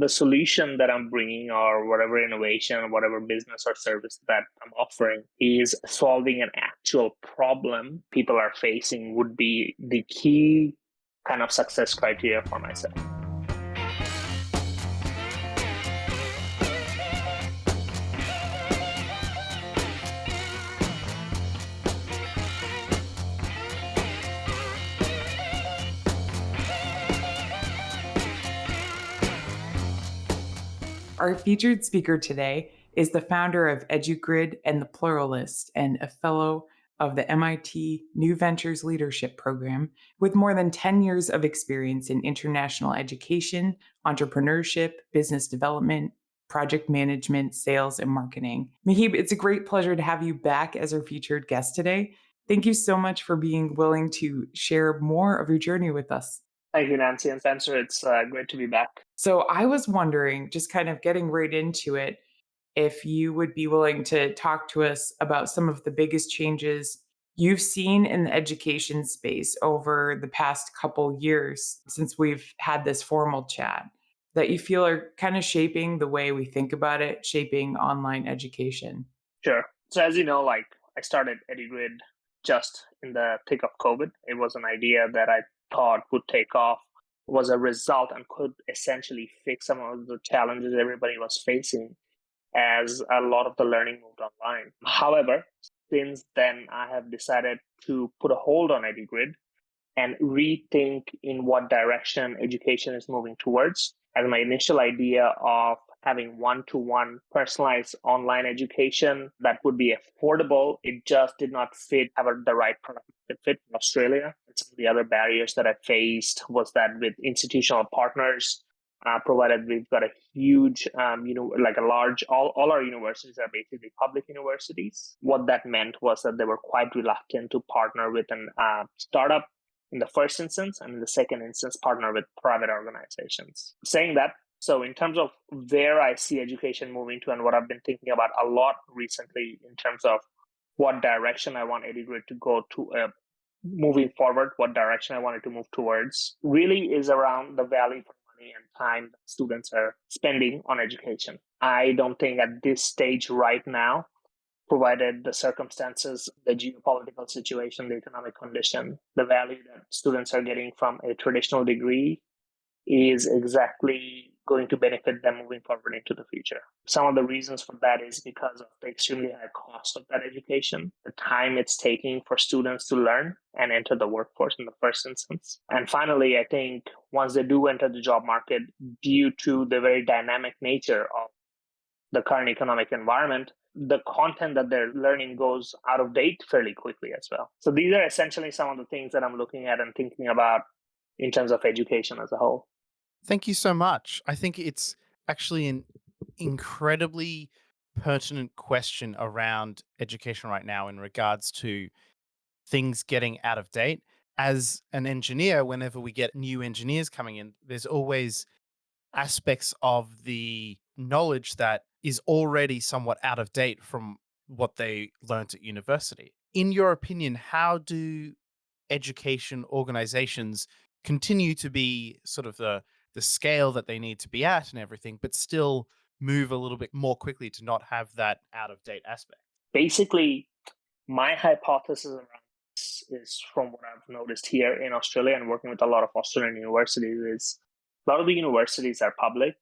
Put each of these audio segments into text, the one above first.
the solution that I'm bringing, or whatever innovation, whatever business or service that I'm offering, is solving an actual problem people are facing, would be the key kind of success criteria for myself. Our featured speaker today is the founder of EduGrid and the Pluralist, and a fellow of the MIT New Ventures Leadership Program with more than 10 years of experience in international education, entrepreneurship, business development, project management, sales, and marketing. Muheeb, it's a great pleasure to have you back as our featured guest today. Thank you so much for being willing to share more of your journey with us. Thank you, Nancy and Spencer. It's great to be back. So I was wondering, just kind of getting right into it, if you would be willing to talk to us about some of the biggest changes you've seen in the education space over the past couple years since we've had this formal chat that you feel are kind of shaping the way we think about it, shaping online education. Sure. So as you know, like I started EduGrid just in the thick of COVID. It was an idea that I thought would take off, was a result, and could essentially fix some of the challenges everybody was facing as a lot of the learning moved online. However, since then, I have decided to put a hold on EduGrid and rethink in what direction education is moving towards. As my initial idea of having one-to-one personalized online education that would be affordable, it just did not have the right product fit in Australia. And some of the other barriers that I faced was that with institutional partners, provided we've got a huge, all our universities are basically public universities. What that meant was that they were quite reluctant to partner with an startup in the first instance, and in the second instance, partner with private organizations. Saying that, so in terms of where I see education moving to and what I've been thinking about a lot recently in terms of what direction I want EduGrid to go to moving forward, what direction I wanted to move towards, really is around the value for money and time that students are spending on education. I don't think at this stage right now, provided the circumstances, the geopolitical situation, the economic condition, the value that students are getting from a traditional degree is exactly going to benefit them moving forward into the future. Some of the reasons for that is because of the extremely high cost of that education, the time it's taking for students to learn and enter the workforce in the first instance. And finally, I think once they do enter the job market, due to the very dynamic nature of the current economic environment, the content that they're learning goes out of date fairly quickly as well. So these are essentially some of the things that I'm looking at and thinking about in terms of education as a whole. Thank you so much. I think it's actually an incredibly pertinent question around education right now in regards to things getting out of date. As an engineer, whenever we get new engineers coming in, there's always aspects of the knowledge that is already somewhat out of date from what they learned at university. In your opinion, how do education organizations continue to be sort of the scale that they need to be at and everything, but still move a little bit more quickly to not have that out of date aspect? Basically, my hypothesis around this is from what I've noticed here in Australia and working with a lot of Australian universities is a lot of the universities are public.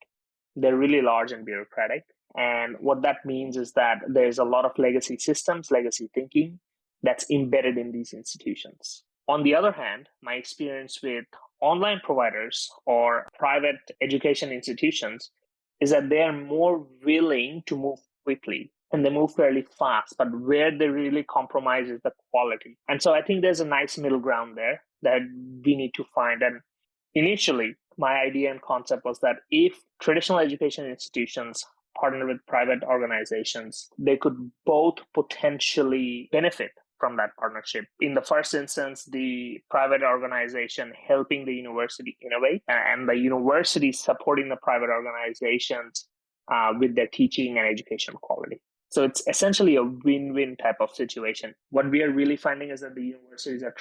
They're really large and bureaucratic. And what that means is that there's a lot of legacy systems, legacy thinking that's embedded in these institutions. On the other hand, my experience with online providers or private education institutions is that they are more willing to move quickly and they move fairly fast, but where they really compromise is the quality. And so I think there's a nice middle ground there that we need to find. And initially, my idea and concept was that if traditional education institutions partner with private organizations, they could both potentially benefit from that partnership. In the first instance, the private organization helping the university innovate and the university supporting the private organizations with their teaching and education quality. So it's essentially a win-win type of situation. What we are really finding is that the universities are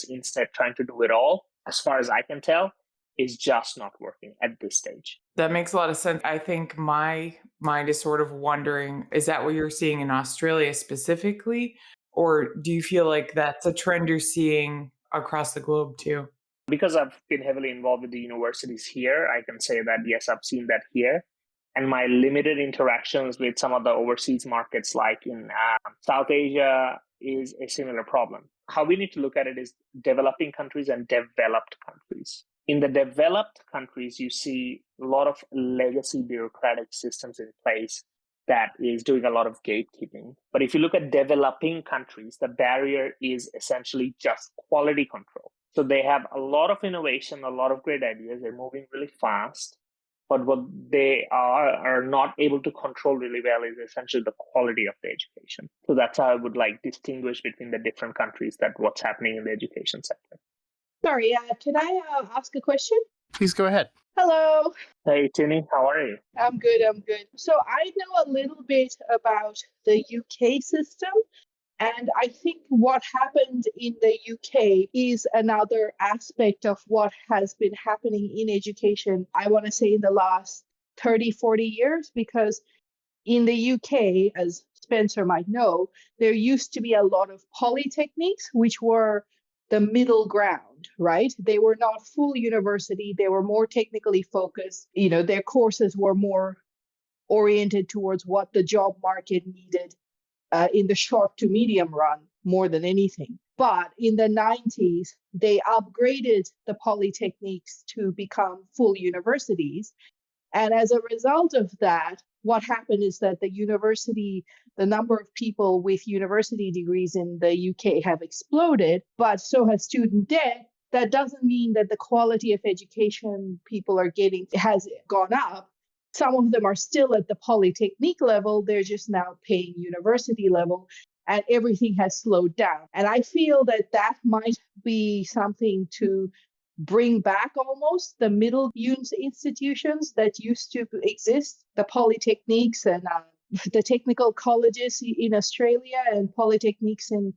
instead trying to do it all, as far as I can tell, is just not working at this stage. That makes a lot of sense. I think my mind is sort of wondering, is that what you're seeing in Australia specifically? Or do you feel like that's a trend you're seeing across the globe too? Because I've been heavily involved with the universities here, I can say that yes, I've seen that here. And my limited interactions with some of the overseas markets, like in South Asia, is a similar problem. How we need to look at it is developing countries and developed countries. In the developed countries, you see a lot of legacy bureaucratic systems in place that is doing a lot of gatekeeping. But if you look at developing countries, the barrier is essentially just quality control. So they have a lot of innovation, a lot of great ideas. They're moving really fast. But what they are not able to control really well is essentially the quality of the education. So that's how I would like distinguish between the different countries that what's happening in the education sector. Sorry, can I ask a question? Please go ahead. Hello, Hey, Tini, how are you? I'm good. So I know a little bit about the UK system. And I think what happened in the UK is another aspect of what has been happening in education, I want to say in the last 30, 40 years, because in the UK, as Spencer might know, there used to be a lot of polytechnics, which were the middle ground, right? They were not full university. They were more technically focused. You know, their courses were more oriented towards what the job market needed in the short to medium run more than anything. But in the 90s, they upgraded the polytechnics to become full universities. And as a result of that, what happened is that the number of people with university degrees in the UK have exploded, but so has student debt. That doesn't mean that the quality of education people are getting has gone up. Some of them are still at the polytechnique level. They're just now paying university level, and everything has slowed down. And I feel that that might be something to bring back almost the middle institutions that used to exist, the polytechniques and the technical colleges in Australia and polytechniques in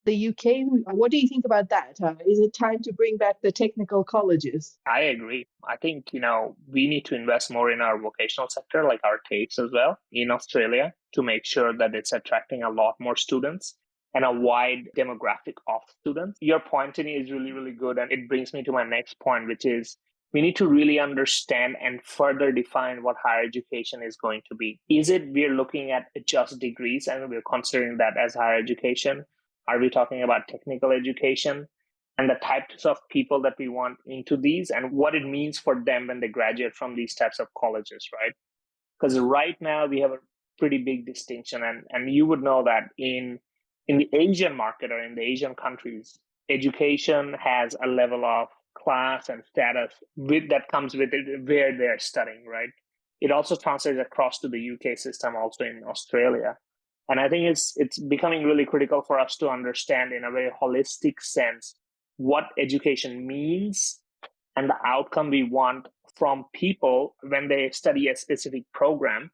the UK. What do you think about that? Is it time to bring back the technical colleges? I agree. I think, we need to invest more in our vocational sector, like our TAFEs as well in Australia, to make sure that it's attracting a lot more students and a wide demographic of students. Your point, Tini, is really, really good. And it brings me to my next point, which is we need to really understand and further define what higher education is going to be. Is it we're looking at just degrees and we're considering that as higher education? Are we talking about technical education and the types of people that we want into these and what it means for them when they graduate from these types of colleges, right? Because right now we have a pretty big distinction. And you would know that in the Asian market or in the Asian countries, education has a level of class and status that comes with it where they're studying, right? It also translates across to the UK system, also in Australia. And I think it's becoming really critical for us to understand in a very holistic sense what education means and the outcome we want from people when they study a specific program,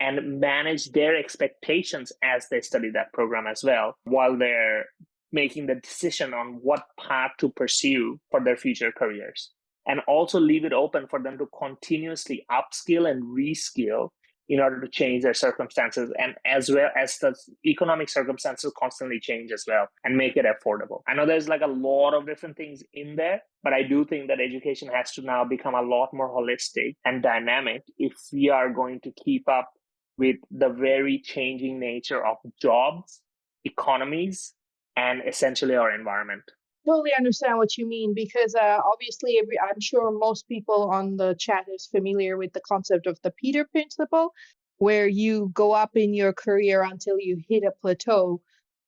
and manage their expectations as they study that program as well, while they're making the decision on what path to pursue for their future careers. And also leave it open for them to continuously upskill and reskill in order to change their circumstances, and as well as the economic circumstances constantly change as well, and make it affordable. I know there's like a lot of different things in there, but I do think that education has to now become a lot more holistic and dynamic if we are going to keep up with the very changing nature of jobs, economies, and essentially our environment. Totally understand what you mean, because obviously I'm sure most people on the chat is familiar with the concept of the Peter Principle, where you go up in your career until you hit a plateau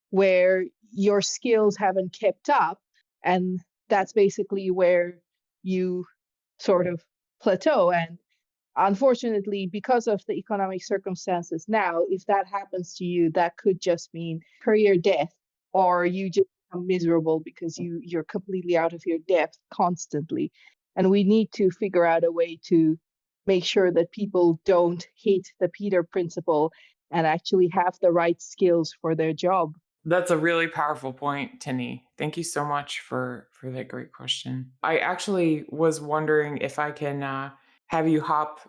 where your skills haven't kept up, and that's basically where you sort of plateau. And unfortunately, because of the economic circumstances now, if that happens to you, that could just mean career death, or you just become miserable because you're completely out of your depth constantly. And we need to figure out a way to make sure that people don't hit the Peter Principle and actually have the right skills for their job. That's a really powerful point, Tinny. Thank you so much for that great question. I actually was wondering if I can have you hop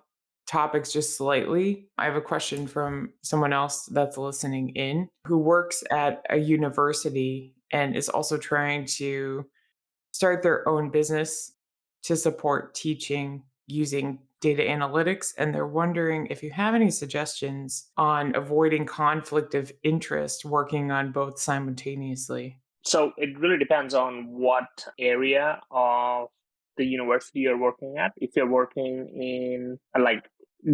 topics just slightly. I have a question from someone else that's listening in who works at a university and is also trying to start their own business to support teaching using data analytics. And they're wondering if you have any suggestions on avoiding conflict of interest working on both simultaneously. So it really depends on what area of the university you're working at. If you're working in, like,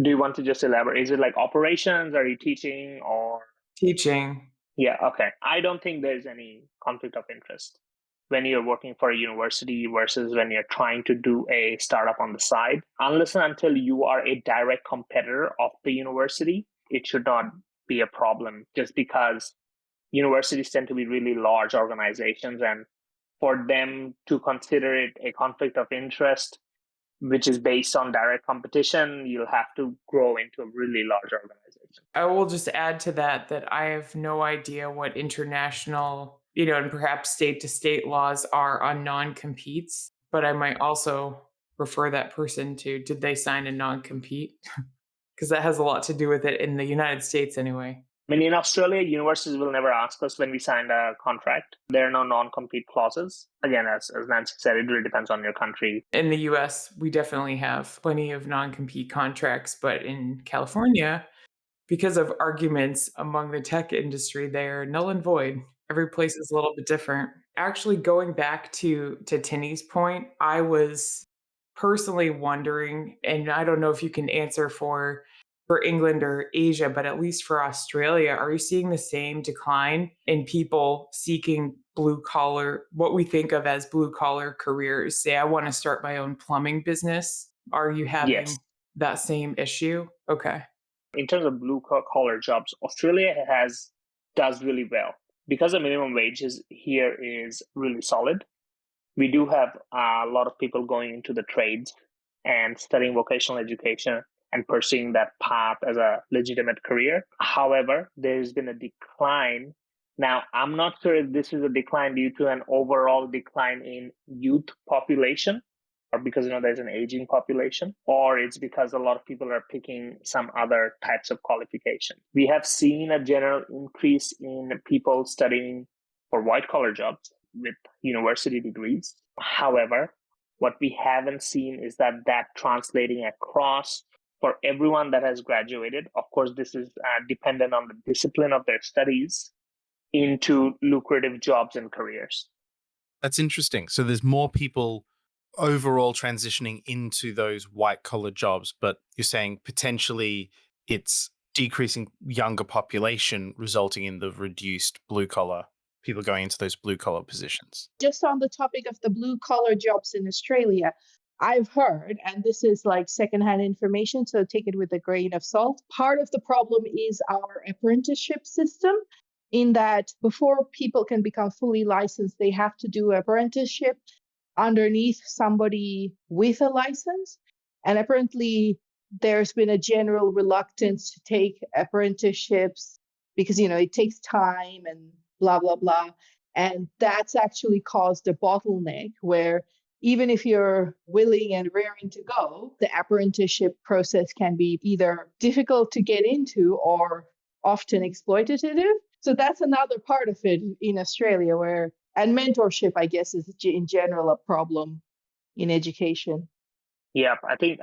do you want to just elaborate? Is it like operations? Are you teaching or? Teaching. Yeah, okay. I don't think there's any conflict of interest when you're working for a university versus when you're trying to do a startup on the side. Unless and until you are a direct competitor of the university, it should not be a problem just because universities tend to be really large organizations, and for them to consider it a conflict of interest which is based on direct competition, you'll have to grow into a really large organization. I will just add to that that I have no idea what international, and perhaps state to state laws are on non competes, but I might also refer that person to did they sign a non compete? Because that has a lot to do with it in the United States anyway. I mean, in Australia, universities will never ask us when we signed a contract. There are no non-compete clauses. Again, as Nancy said, it really depends on your country. In the US, we definitely have plenty of non compete contracts, but in California, because of arguments among the tech industry, they're null and void. Every place is a little bit different. Actually, going back to Tinny's point, I was personally wondering, and I don't know if you can answer for England or Asia, but at least for Australia, are you seeing the same decline in people seeking blue collar, what we think of as blue collar careers? Say, I want to start my own plumbing business. Are you Yes. having that same issue? Okay. In terms of blue collar jobs, Australia does really well because the minimum wages here is really solid. We do have a lot of people going into the trades and studying vocational education and pursuing that path as a legitimate career. However, there's been a decline. Now, I'm not sure if this is a decline due to an overall decline in youth population or because there's an aging population, or it's because a lot of people are picking some other types of qualification. We have seen a general increase in people studying for white collar jobs with university degrees. However, what we haven't seen is that translating across for everyone that has graduated. Of course, this is dependent on the discipline of their studies into lucrative jobs and careers. That's interesting. So there's more people overall transitioning into those white collar jobs, but you're saying potentially it's decreasing younger population, resulting in the reduced blue collar people going into those blue collar positions. Just on the topic of the blue collar jobs in Australia, I've heard, and this is like secondhand information, so take it with a grain of salt. Part of the problem is our apprenticeship system, in that before people can become fully licensed, they have to do apprenticeship underneath somebody with a license. And apparently, there's been a general reluctance to take apprenticeships because, it takes time and blah, blah, blah. And that's actually caused a bottleneck where even if you're willing and raring to go, the apprenticeship process can be either difficult to get into or often exploitative. So that's another part of it in Australia and mentorship, I guess, is in general a problem in education. Yeah, I think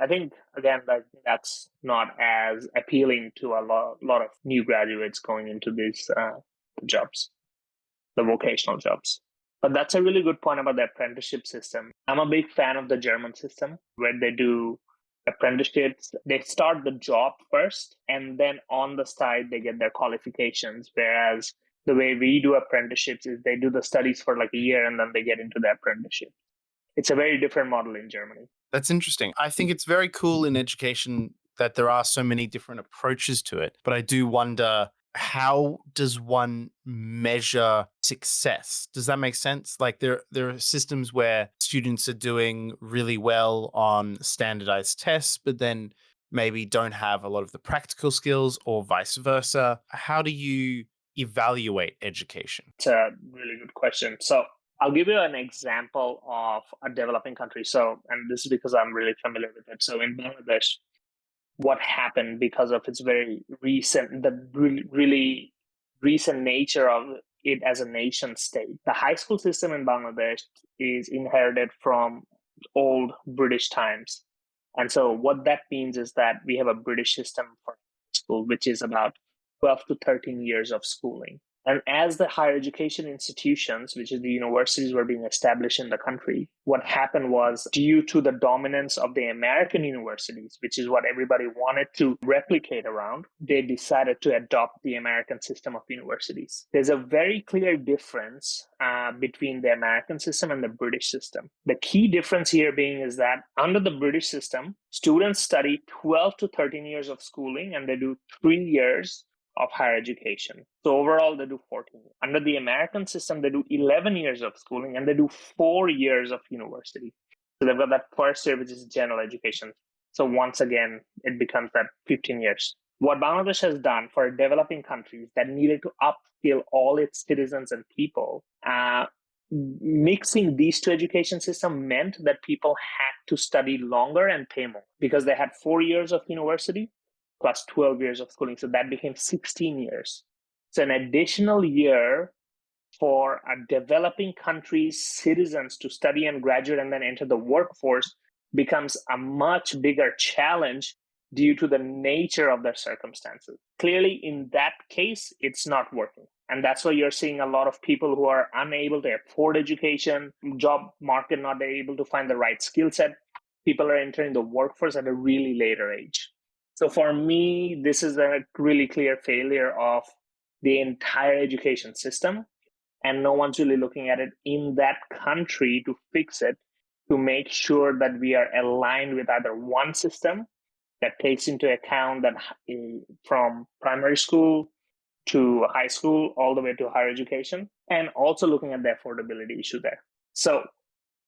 again that's not as appealing to a lot of new graduates going into these jobs, the vocational jobs. But that's a really good point about the apprenticeship system. I'm a big fan of the German system where they do apprenticeships. They start the job first and then on the side they get their qualifications. Whereas the way we do apprenticeships is they do the studies for like a year and then they get into the apprenticeship. It's a very different model in Germany. That's interesting. I think it's very cool in education that there are so many different approaches to it. But I do wonder, how does one measure success? Does that make sense? Like there are systems where students are doing really well on standardized tests, but then maybe don't have a lot of the practical skills or vice versa. How do you evaluate education? It's a really good question. So I'll give you an example of a developing country. So, and this is because I'm really familiar with it. So in Bangladesh, what happened because of its very recent, the really recent nature of it as a nation state. The high school system in Bangladesh is inherited from old British times. And so what that means is that we have a British system for school, which is about 12 to 13 years of schooling. And as the higher education institutions, which is the universities, were being established in the country, what happened was, due to the dominance of the American universities, which is what everybody wanted to replicate around, they decided to adopt the American system of universities. There's a very clear difference between the American system and the British system. The key difference here being is that under the British system, students study 12 to 13 years of schooling, and they do 3 years of higher education. So overall, they do 14. Under the American system, they do 11 years of schooling, and they do 4 years of university. So they've got that first year, which is general education. So once again, it becomes that 15 years. What Bangladesh has done for developing countries that needed to upskill all its citizens and people, mixing these two education systems meant that people had to study longer and pay more, because they had 4 years of university plus 12 years of schooling. So that became 16 years. So an additional year for a developing country's citizens to study and graduate and then enter the workforce becomes a much bigger challenge due to the nature of their circumstances. Clearly, in that case, it's not working. And that's why you're seeing a lot of people who are unable to afford education, job market not able to find the right skill set. People are entering the workforce at a really later age. So for me, this is a really clear failure of the entire education system, and no one's really looking at it in that country to fix it, to make sure that we are aligned with either one system that takes into account that from primary school to high school all the way to higher education, and also looking at the affordability issue there. So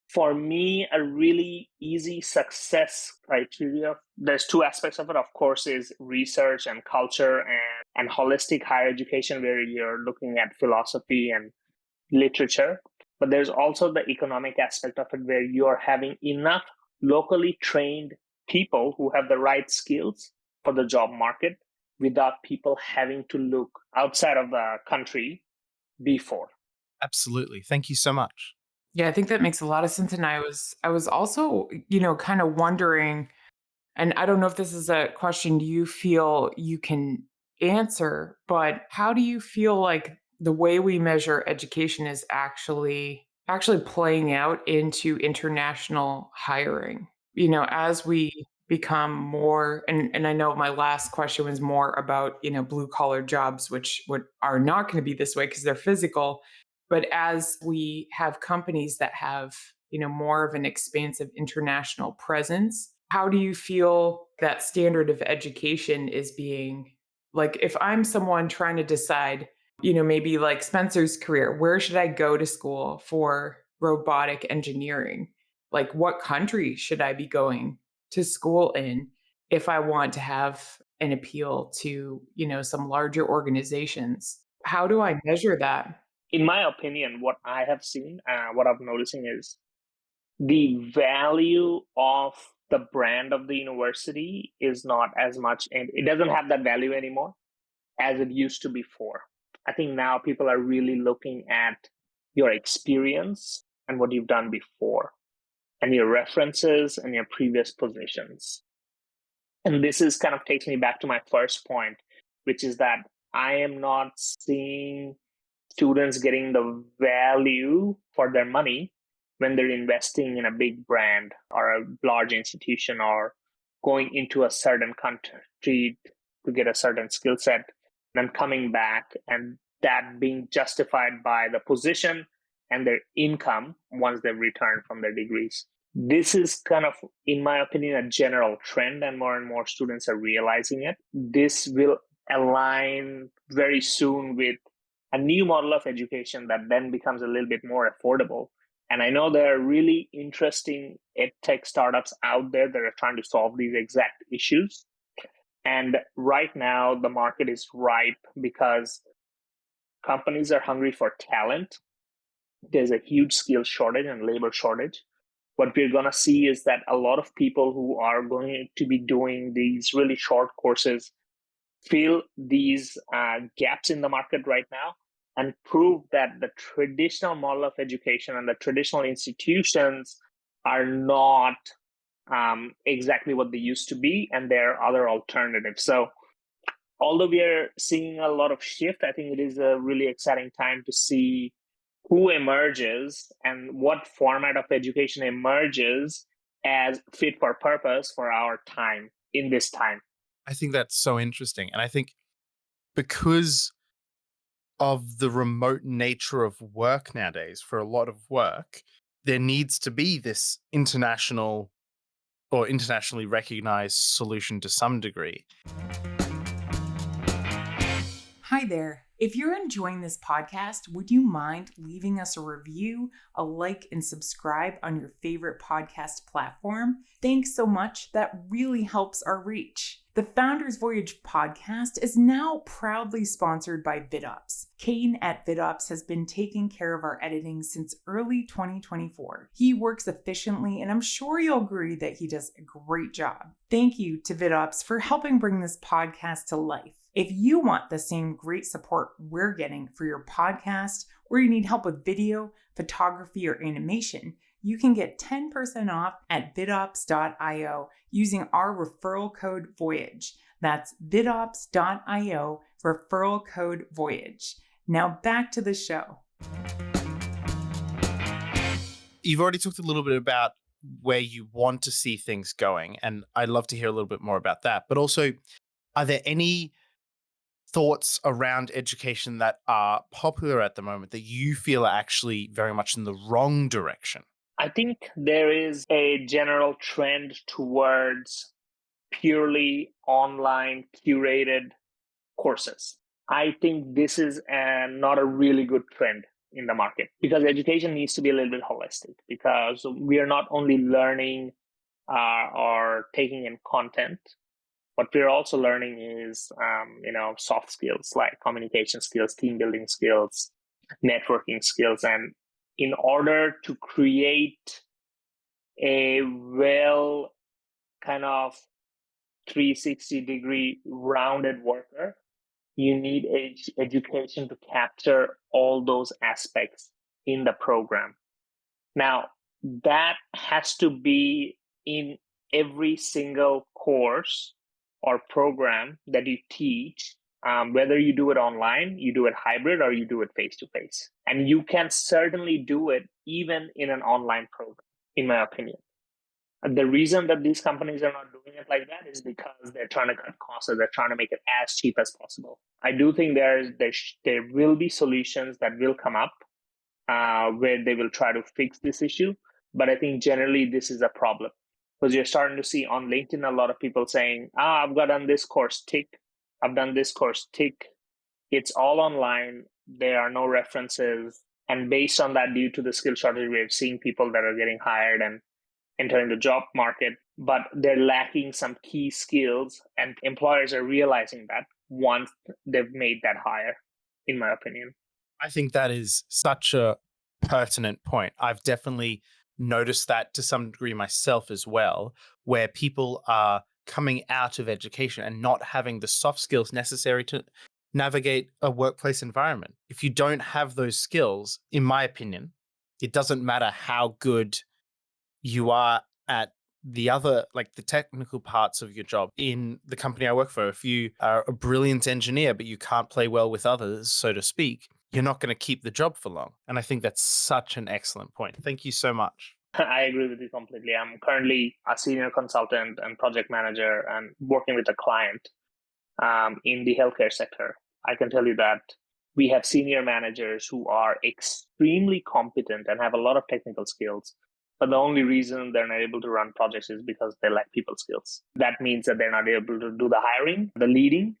for me, a really easy success criteria, there's two aspects of it. Of course, is research and culture and holistic higher education, where you're looking at philosophy and literature. But there's also the economic aspect of it, where you're having enough locally trained people who have the right skills for the job market without people having to look outside of the country before. Absolutely. Thank you so much. Yeah, I think that makes a lot of sense. And I was also, kind of wondering, and I don't know if this is a question you feel you can answer, but how do you feel like the way we measure education is actually playing out into international hiring? As we become more, and I know my last question was more about, blue collar jobs, which are not going to be this way because they're physical. But as we have companies that have, more of an expansive international presence, how do you feel that standard of education is being, like, if I'm someone trying to decide, maybe like Spencer's career, where should I go to school for robotic engineering? Like, what country should I be going to school in if I want to have an appeal to, some larger organizations? How do I measure that? In my opinion, what I have seen, what I'm noticing is the value of the brand of the university is not as much, and it doesn't have that value anymore as it used to before. I think now people are really looking at your experience and what you've done before, and your references and your previous positions. And this is kind of takes me back to my first point, which is that I am not seeing students getting the value for their money when they're investing in a big brand or a large institution, or going into a certain country to get a certain skill set, and then coming back, and that being justified by the position and their income once they've returned from their degrees. This is kind of, in my opinion, a general trend, and more students are realizing it. This will align very soon with a new model of education that then becomes a little bit more affordable. And I know there are really interesting edtech startups out there that are trying to solve these exact issues. And right now, the market is ripe because Companies are hungry for talent. There's a huge skill shortage and labor shortage. What we're going to see is that a lot of people who are going to be doing these really short courses fill these gaps in the market right now and prove that the traditional model of education and the traditional institutions are not exactly what they used to be, and there are other alternatives. So although we are seeing a lot of shift, I think it is a really exciting time to see who emerges and what format of education emerges as fit for purpose for our time in this time. I think that's so interesting. And I think because of the remote nature of work nowadays, for a lot of work, there needs to be this international or internationally recognized solution to some degree. Hi there. If you're enjoying this podcast, would you mind leaving us a review, a like, and subscribe on your favorite podcast platform? Thanks so much. That really helps our reach. The Founders Voyage podcast is now proudly sponsored by VidOps. Kane at VidOps has been taking care of our editing since early 2024. He works efficiently, and I'm sure you'll agree that he does a great job. Thank you to VidOps for helping bring this podcast to life. If you want the same great support we're getting for your podcast, or you need help with video, photography, or animation, you can get 10% off at vidops.io using our referral code Voyage. That's vidops.io, referral code Voyage. Now back to the show. You've already talked a little bit about where you want to see things going, and I'd love to hear a little bit more about that. But also, are there any thoughts around education that are popular at the moment that you feel are actually very much in the wrong direction? I think there is a general trend towards purely online curated courses. I think this is not a really good trend in the market, because education needs to be a little bit holistic, because we are not only learning or taking in content. What we're also learning is, soft skills like communication skills, team building skills, networking skills. And in order to create a well kind of 360-degree rounded worker, you need education to capture all those aspects in the program. Now, that has to be in every single course or program that you teach, whether you do it online, you do it hybrid, or you do it face-to-face. And you can certainly do it even in an online program, in my opinion. And the reason that these companies are not doing it like that is because they're trying to cut costs, or they're trying to make it as cheap as possible. I do think there will be solutions that will come up where they will try to fix this issue. But I think generally this is a problem, because you're starting to see on LinkedIn a lot of people saying, I've done this course, tick. I've done this course, tick. It's all online. There are no references. And based on that, due to the skill shortage, we're seeing people that are getting hired and entering the job market, but they're lacking some key skills, and employers are realizing that once they've made that hire, in my opinion. I think that is such a pertinent point. I've definitely noticed that to some degree myself as well, where people are coming out of education and not having the soft skills necessary to navigate a workplace environment. If you don't have those skills, in my opinion, it doesn't matter how good you are at the other, like the technical parts of your job. In the company I work for, if you are a brilliant engineer, but you can't play well with others, so to speak, you're not going to keep the job for long. And I think that's such an excellent point. Thank you so much. I agree with you completely. I'm currently a senior consultant and project manager and working with a client in the healthcare sector. I can tell you that we have senior managers who are extremely competent and have a lot of technical skills. But the only reason they're not able to run projects is because they lack people skills. That means that they're not able to do the hiring, the leading,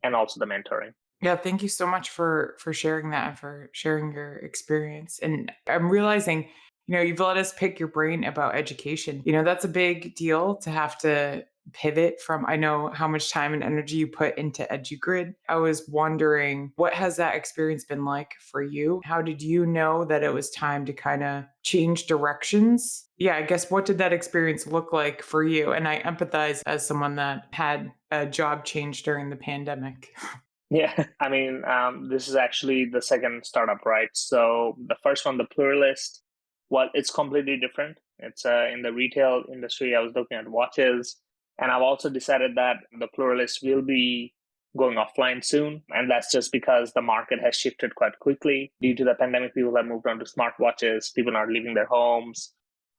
and also the mentoring. Yeah, thank you so much for sharing that and for sharing your experience. And I'm realizing, you've let us pick your brain about education. That's a big deal to have to pivot from, I know how much time and energy you put into EduGrid. I was wondering, what has that experience been like for you? How did you know that it was time to kind of change directions? Yeah, I guess what did that experience look like for you? And I empathize as someone that had a job change during the pandemic. Yeah, I mean, this is actually the second startup, right? So the first one, the Pluralist, well, it's completely different. It's in the retail industry. I was looking at watches, and I've also decided that the Pluralist will be going offline soon, and that's just because the market has shifted quite quickly due to the pandemic. People have moved on to smartwatches. People are leaving their homes.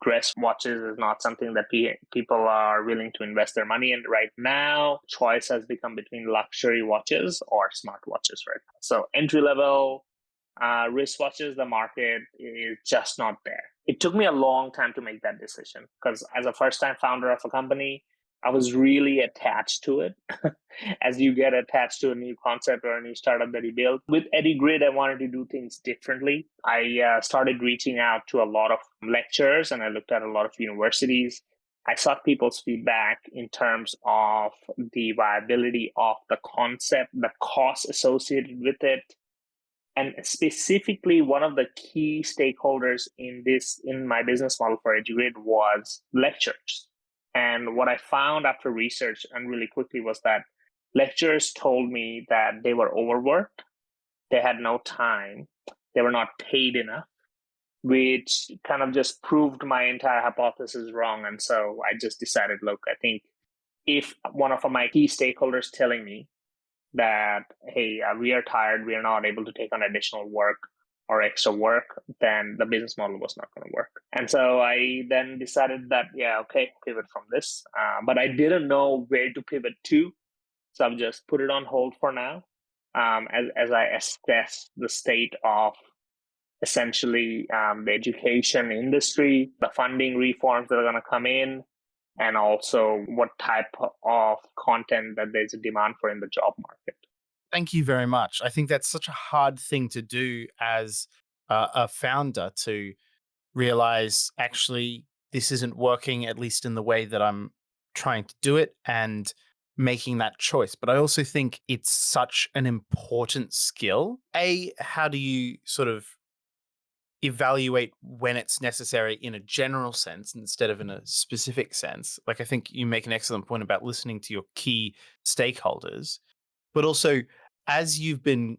Dress watches is not something that people are willing to invest their money in right now. Choice has become between luxury watches or smartwatches right now. So entry level wristwatches, the market is just not there. It took me a long time to make that decision because as a first time founder of a company, I was really attached to it. As you get attached to a new concept or a new startup that you build. With EduGrid, I wanted to do things differently. I started reaching out to a lot of lecturers and I looked at a lot of universities. I sought people's feedback in terms of the viability of the concept, the costs associated with it, and specifically one of the key stakeholders in my business model for EduGrid was lecturers. And what I found after research and really quickly was that lecturers told me that they were overworked, they had no time, they were not paid enough, which kind of just proved my entire hypothesis wrong. And so I just decided, look, I think if one of my key stakeholders telling me that, hey, we are tired, we are not able to take on additional work or extra work, then the business model was not going to work. And so I then decided that, yeah, okay, pivot from this. But I didn't know where to pivot to. So I've just put it on hold for now as I assess the state of essentially the education industry, the funding reforms that are going to come in, and also what type of content that there's a demand for in the job market. Thank you very much. I think that's such a hard thing to do as a founder, to realize actually this isn't working, at least in the way that I'm trying to do it, and making that choice. But I also think it's such an important skill. How do you sort of evaluate when it's necessary in a general sense instead of in a specific sense? Like, I think you make an excellent point about listening to your key stakeholders, but also as you've been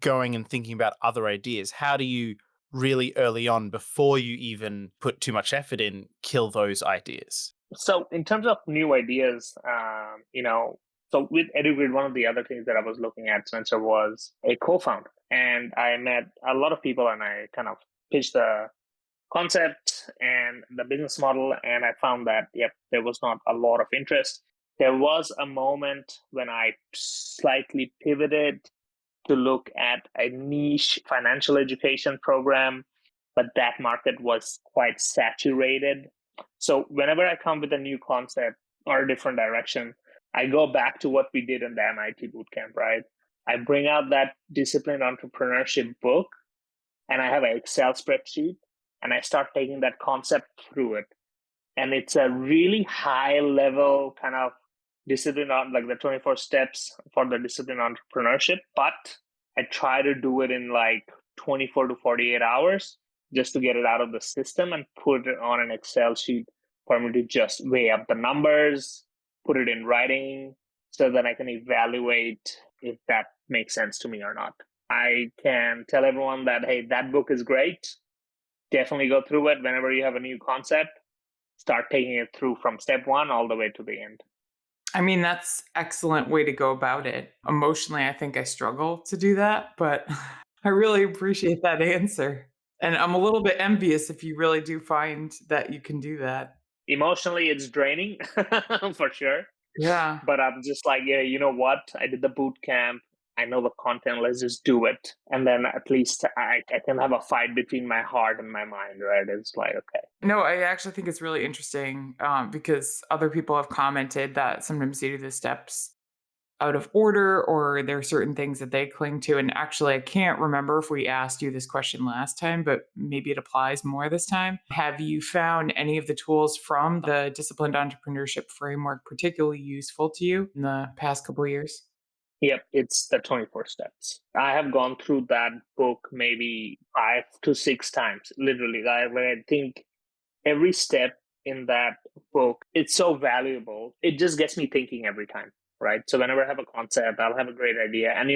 going and thinking about other ideas, how do you really early on, before you even put too much effort in, kill those ideas? So in terms of new ideas, so with EduGrid, one of the other things that I was looking at, Spencer, was a co-founder. And I met a lot of people and I kind of pitched the concept and the business model. And I found that, yep, there was not a lot of interest. There was a moment when I slightly pivoted to look at a niche financial education program, but that market was quite saturated. So whenever I come with a new concept or a different direction, I go back to what we did in the MIT bootcamp, right? I bring out that disciplined entrepreneurship book and I have an Excel spreadsheet and I start taking that concept through it. And it's a really high level kind of discipline on like the 24 steps for the disciplined entrepreneurship, but I try to do it in like 24 to 48 hours just to get it out of the system and put it on an Excel sheet for me to just weigh up the numbers, put it in writing so that I can evaluate if that makes sense to me or not. I can tell everyone that, hey, that book is great. Definitely go through it whenever you have a new concept. Start taking it through from step one all the way to the end. I mean, that's excellent way to go about it. Emotionally, I think I struggle to do that, but I really appreciate that answer. And I'm a little bit envious if you really do find that you can do that. Emotionally, it's draining for sure. Yeah. But I'm just like, yeah, you know what? I did the boot camp. I know the content. Let's just do it. And then at least I can have a fight between my heart and my mind, right? It's like, okay. No, I actually think it's really interesting because other people have commented that sometimes they do the steps out of order, or there are certain things that they cling to. And actually, I can't remember if we asked you this question last time, but maybe it applies more this time. Have you found any of the tools from the disciplined entrepreneurship framework particularly useful to you in the past couple of years? Yep, it's the 24 steps. I have gone through that book maybe 5 to 6 times, literally. I think every step in that book, it's so valuable. It just gets me thinking every time, right? So whenever I have a concept, I'll have a great idea. And,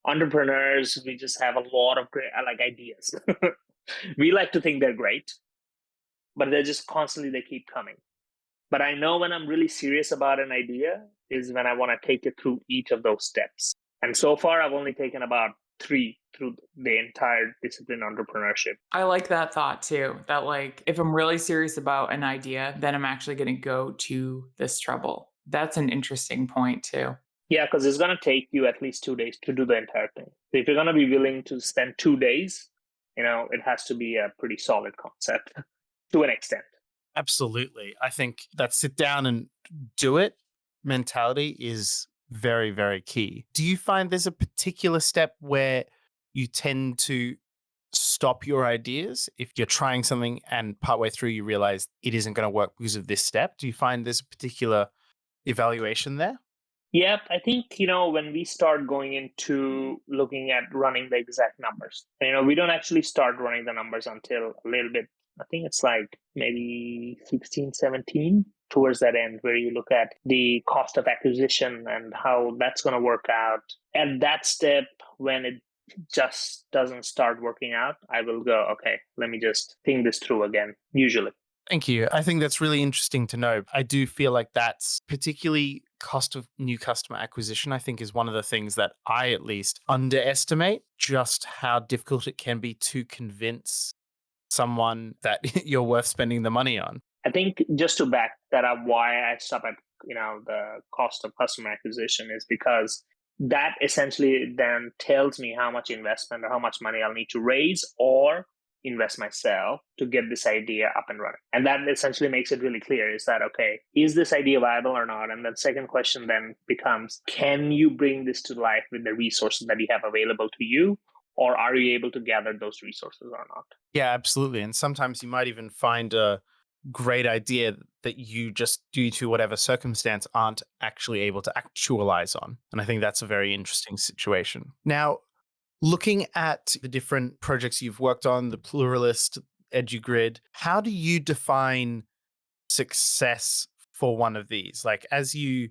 entrepreneurs, we just have a lot of great ideas. We like to think they're great, but they're just constantly, they keep coming. But I know when I'm really serious about an idea is when I want to take it through each of those steps. And so far, I've only taken about 3 through the entire discipline entrepreneurship. I like that thought too. That, like, if I'm really serious about an idea, then I'm actually going to go to this trouble. That's an interesting point too. Yeah, because it's going to take you at least 2 days to do the entire thing. So if you're going to be willing to spend 2 days, it has to be a pretty solid concept to an extent. Absolutely. I think that sit down and do it mentality is very, very key. Do you find there's a particular step where you tend to stop your ideas if you're trying something and partway through you realize it isn't going to work because of this step? Do you find there's a particular evaluation there? Yep, I think, when we start going into looking at running the exact numbers, we don't actually start running the numbers until a little bit, I think it's like maybe 16, 17, towards that end, where you look at the cost of acquisition and how that's going to work out. At that step, when it just doesn't start working out, I will go, okay, let me just think this through again, usually. Thank you. I think that's really interesting to know. I do feel like that's particularly cost of new customer acquisition, I think is one of the things that I at least underestimate just how difficult it can be to convince someone that you're worth spending the money on. I think just to back that up, why I stop at the cost of customer acquisition is because that essentially then tells me how much investment or how much money I'll need to raise or invest myself to get this idea up and running. And that essentially makes it really clear is that, okay, is this idea viable or not? And the second question then becomes, can you bring this to life with the resources that you have available to you? Or are you able to gather those resources or not? Yeah, absolutely. And sometimes you might even find a great idea that you just, due to whatever circumstance, aren't actually able to actualize on. And I think that's a very interesting situation. Now, looking at the different projects you've worked on, the Pluralist, EduGrid, how do you define success for one of these? Like, as you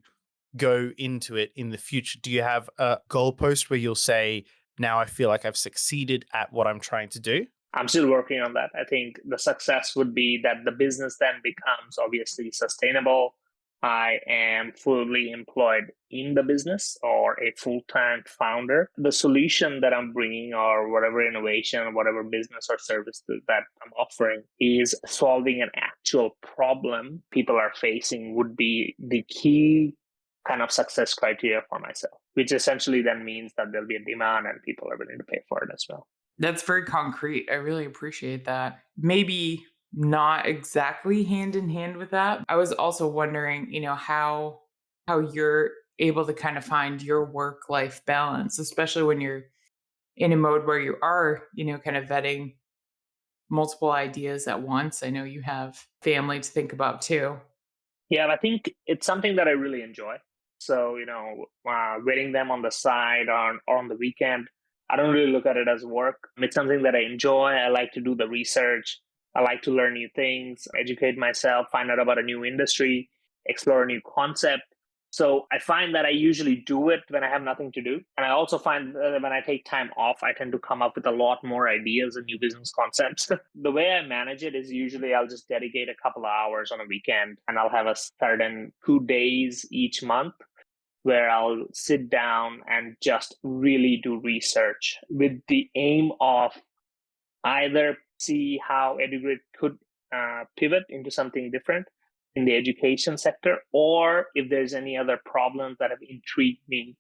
go into it in the future, do you have a goalpost where you'll say, now I feel like I've succeeded at what I'm trying to do? I'm still working on that. I think the success would be that the business then becomes obviously sustainable. I am fully employed in the business or a full-time founder. The solution that I'm bringing or whatever innovation, whatever business or service that I'm offering is solving an actual problem people are facing would be the key kind of success criteria for myself, which essentially then means that there'll be a demand and people are willing to pay for it as well. That's very concrete. I really appreciate that. Maybe not exactly hand in hand with that. I was also wondering, how you're able to kind of find your work-life balance, especially when you're in a mode where you are, kind of vetting multiple ideas at once. I know you have family to think about too. Yeah, I think it's something that I really enjoy. So, waiting them on the side or on the weekend, I don't really look at it as work. It's something that I enjoy. I like to do the research. I like to learn new things, educate myself, find out about a new industry, explore a new concept. So I find that I usually do it when I have nothing to do. And I also find that when I take time off, I tend to come up with a lot more ideas and new business concepts. The way I manage it is usually I'll just dedicate a couple of hours on a weekend and I'll have a certain 2 days each month where I'll sit down and just really do research with the aim of either see how EduGrid could pivot into something different in the education sector, or if there's any other problems that have intrigued me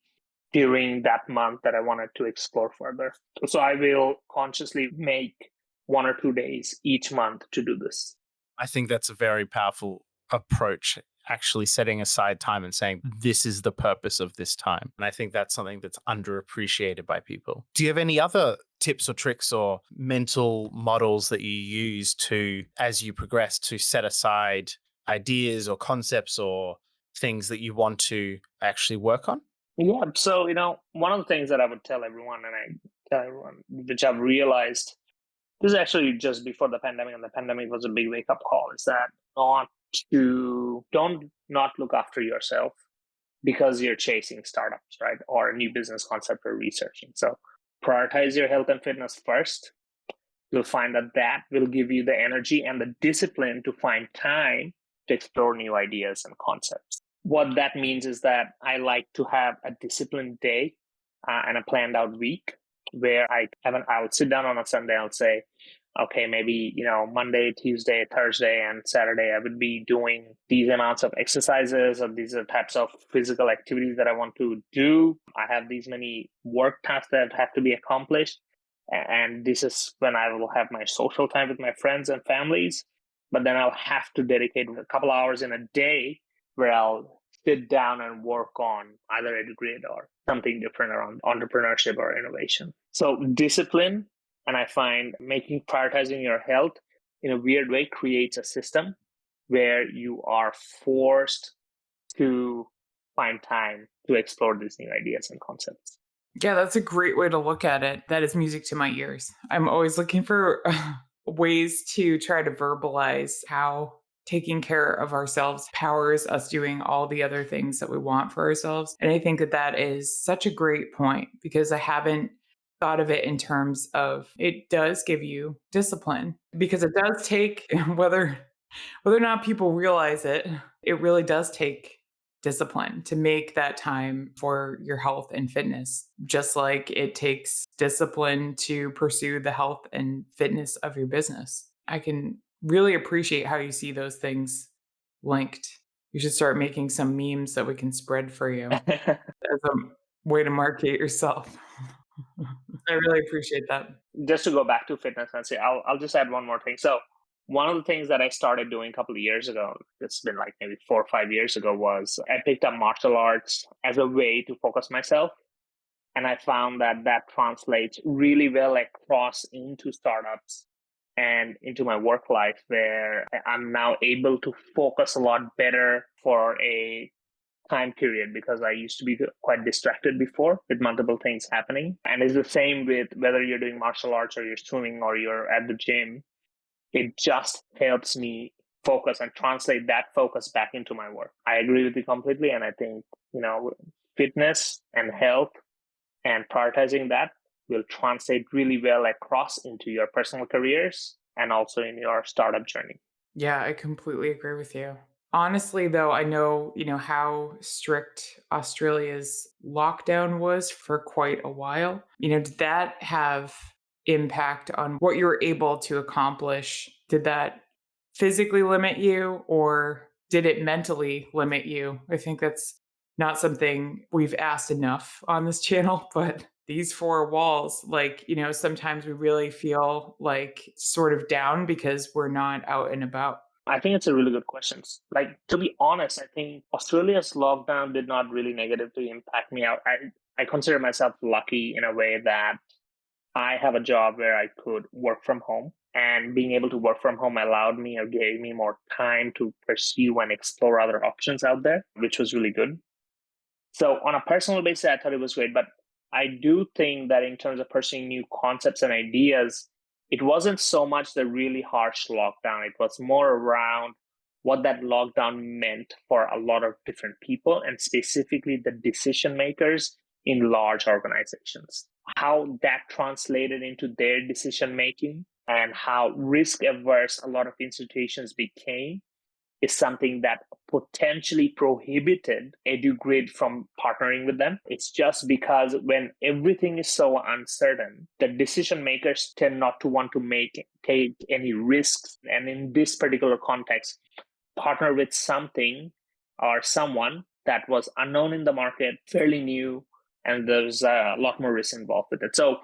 during that month that I wanted to explore further. So I will consciously make 1 or 2 days each month to do this. I think that's a very powerful approach. actually setting aside time and saying, this is the purpose of this time. And I think that's something that's underappreciated by people. Do you have any other tips or tricks or mental models that you use to, as you progress, to set aside ideas or concepts or things that you want to actually work on? Yeah. So, one of the things that I would tell everyone, and I tell everyone, which I've realized, this is actually just before the pandemic, and the pandemic was a big wake up call, is that don't not look after yourself because you're chasing startups, right? Or a new business concept or researching. So prioritize your health and fitness first. You'll find that will give you the energy and the discipline to find time to explore new ideas and concepts. What that means is that I like to have a disciplined day and a planned out week where I'll sit down on a Sunday. I'll say, okay, maybe, Monday, Tuesday, Thursday, and Saturday, I would be doing these amounts of exercises, or these are types of physical activities that I want to do. I have these many work tasks that have to be accomplished. And this is when I will have my social time with my friends and families. But then I'll have to dedicate a couple hours in a day where I'll sit down and work on either EduGrid or something different around entrepreneurship or innovation. So discipline, and I find prioritizing your health in a weird way creates a system where you are forced to find time to explore these new ideas and concepts. Yeah, that's a great way to look at it. That is music to my ears. I'm always looking for ways to try to verbalize how taking care of ourselves powers us doing all the other things that we want for ourselves. And I think that is such a great point, because I haven't thought of it in terms of it does give you discipline, because it does take whether or not people realize it, it really does take discipline to make that time for your health and fitness, just like it takes discipline to pursue the health and fitness of your business. I can really appreciate how you see those things linked. You should start making some memes that we can spread for you as a way to market yourself. I really appreciate that. Just to go back to fitness and say, I'll just add one more thing. So one of the things that I started doing a couple of years ago, it's been like maybe 4 or 5 years ago, was I picked up martial arts as a way to focus myself. And I found that translates really well across into startups and into my work life, where I'm now able to focus a lot better for a time period, because I used to be quite distracted before with multiple things happening. And it's the same with whether you're doing martial arts or you're swimming or you're at the gym. It just helps me focus and translate that focus back into my work. I agree with you completely. And I think, fitness and health and prioritizing that will translate really well across into your personal careers and also in your startup journey. Yeah, I completely agree with you. Honestly, though, I know, how strict Australia's lockdown was for quite a while. Did that have impact on what you were able to accomplish? Did that physically limit you, or did it mentally limit you? I think that's not something we've asked enough on this channel, but these 4 walls, sometimes we really feel like sort of down because we're not out and about. I think it's a really good question. To be honest, I think Australia's lockdown did not really negatively impact me. I consider myself lucky in a way that I have a job where I could work from home, and being able to work from home allowed me or gave me more time to pursue and explore other options out there, which was really good. So on a personal basis, I thought it was great, but I do think that in terms of pursuing new concepts and ideas, it wasn't so much the really harsh lockdown. It was more around what that lockdown meant for a lot of different people, and specifically the decision makers in large organizations. How that translated into their decision making and how risk averse a lot of institutions became is something that potentially prohibited EduGrid from partnering with them. It's just because when everything is so uncertain, the decision makers tend not to want to take any risks. And in this particular context, partner with something or someone that was unknown in the market, fairly new, and there's a lot more risk involved with it. So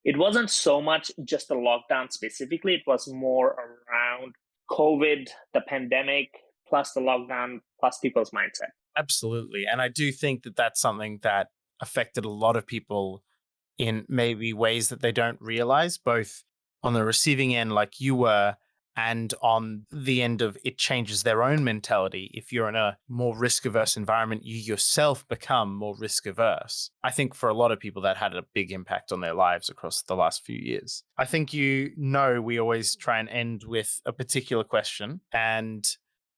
it wasn't so much just the lockdown specifically, it was more around COVID, the pandemic, plus the lockdown, plus people's mindset. Absolutely. And I do think that that's something that affected a lot of people in maybe ways that they don't realize, both on the receiving end, like you were, and on the end of it changes their own mentality. If you're in a more risk averse environment, you yourself become more risk averse. I think for a lot of people that had a big impact on their lives across the last few years. I think we always try and end with a particular question. And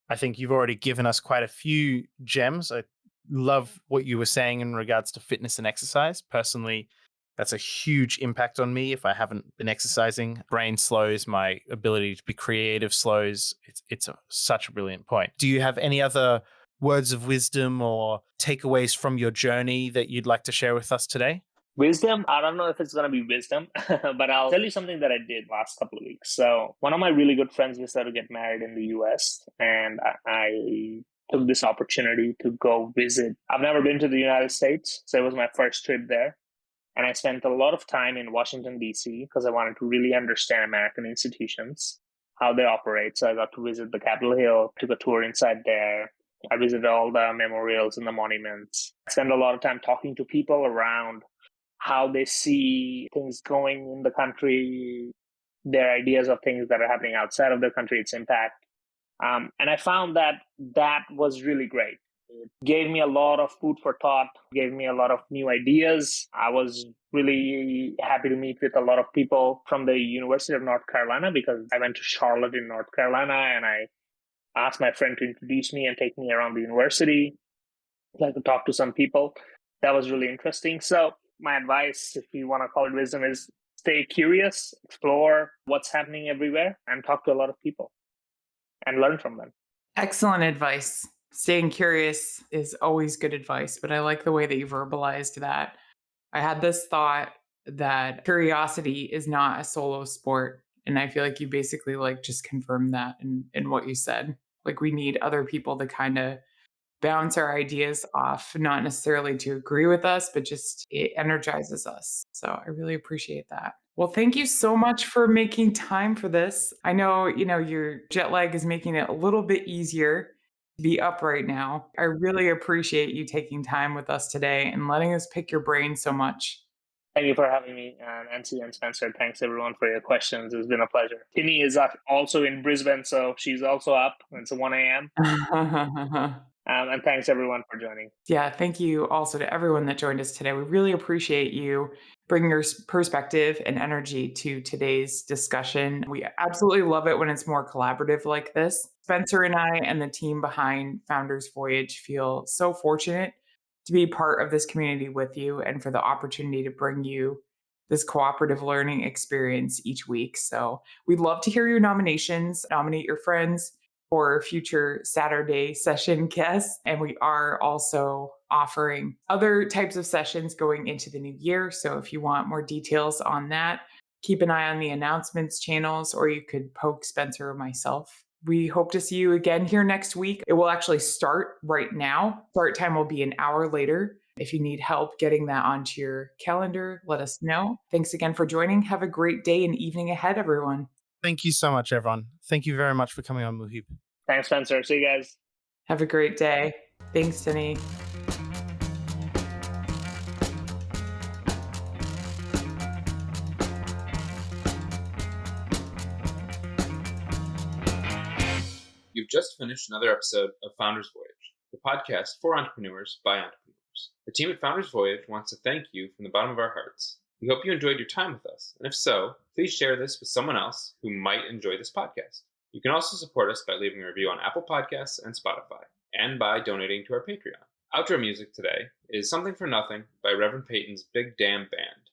I think you've already given us quite a few gems. I love what you were saying in regards to fitness and exercise. Personally, that's a huge impact on me. If I haven't been exercising, brain slows, my ability to be creative slows. It's such a brilliant point. Do you have any other words of wisdom or takeaways from your journey that you'd like to share with us today? Wisdom, I don't know if it's going to be wisdom, but I'll tell you something that I did last couple of weeks. So one of my really good friends decided to get married in the US, and I took this opportunity to go visit. I've never been to the United States, so it was my first trip there. And I spent a lot of time in Washington, D.C., because I wanted to really understand American institutions, how they operate. So I got to visit the Capitol Hill, took a tour inside there. I visited all the memorials and the monuments. I spent a lot of time talking to people around how they see things going in the country, their ideas of things that are happening outside of the country, its impact. And I found that was really great. It gave me a lot of food for thought, gave me a lot of new ideas. I was really happy to meet with a lot of people from the University of North Carolina, because I went to Charlotte in North Carolina, and I asked my friend to introduce me and take me around the university. I could talk to some people. That was really interesting. So my advice, if you want to call it wisdom, is stay curious, explore what's happening everywhere, and talk to a lot of people and learn from them. Excellent advice. Staying curious is always good advice, but I like the way that you verbalized that. I had this thought that curiosity is not a solo sport. And I feel like you basically like just confirmed that in what you said. Like we need other people to kind of bounce our ideas off, not necessarily to agree with us, but just it energizes us. So I really appreciate that. Well, thank you so much for making time for this. I know, your jet lag is making it a little bit easier to be up right now. I really appreciate you taking time with us today and letting us pick your brain so much. Thank you for having me, Nancy and Spencer. Thanks everyone for your questions. It's been a pleasure. Tinny is also in Brisbane, so she's also up. It's 1 a.m. And thanks everyone for joining. Yeah, thank you also to everyone that joined us today. We really appreciate you bringing your perspective and energy to today's discussion. We absolutely love it when it's more collaborative like this. Spencer and I and the team behind Founders Voyage feel so fortunate to be part of this community with you and for the opportunity to bring you this cooperative learning experience each week. So we'd love to hear your nominations. Nominate your friends for future Saturday session guests. And we are also offering other types of sessions going into the new year. So if you want more details on that, keep an eye on the announcements channels, or you could poke Spencer or myself. We hope to see you again here next week. It will actually start right now. Start time will be an hour later. If you need help getting that onto your calendar, let us know. Thanks again for joining. Have a great day and evening ahead, everyone. Thank you so much, everyone. Thank you very much for coming on, Muheeb. Thanks, Spencer. See you guys. Have a great day. Thanks, Tinny. You've just finished another episode of Founders Voyage, the podcast for entrepreneurs by entrepreneurs. The team at Founders Voyage wants to thank you from the bottom of our hearts. We hope you enjoyed your time with us, and if so, please share this with someone else who might enjoy this podcast. You can also support us by leaving a review on Apple Podcasts and Spotify, and by donating to our Patreon. Outro music today is Something for Nothing by Reverend Peyton's Big Damn Band.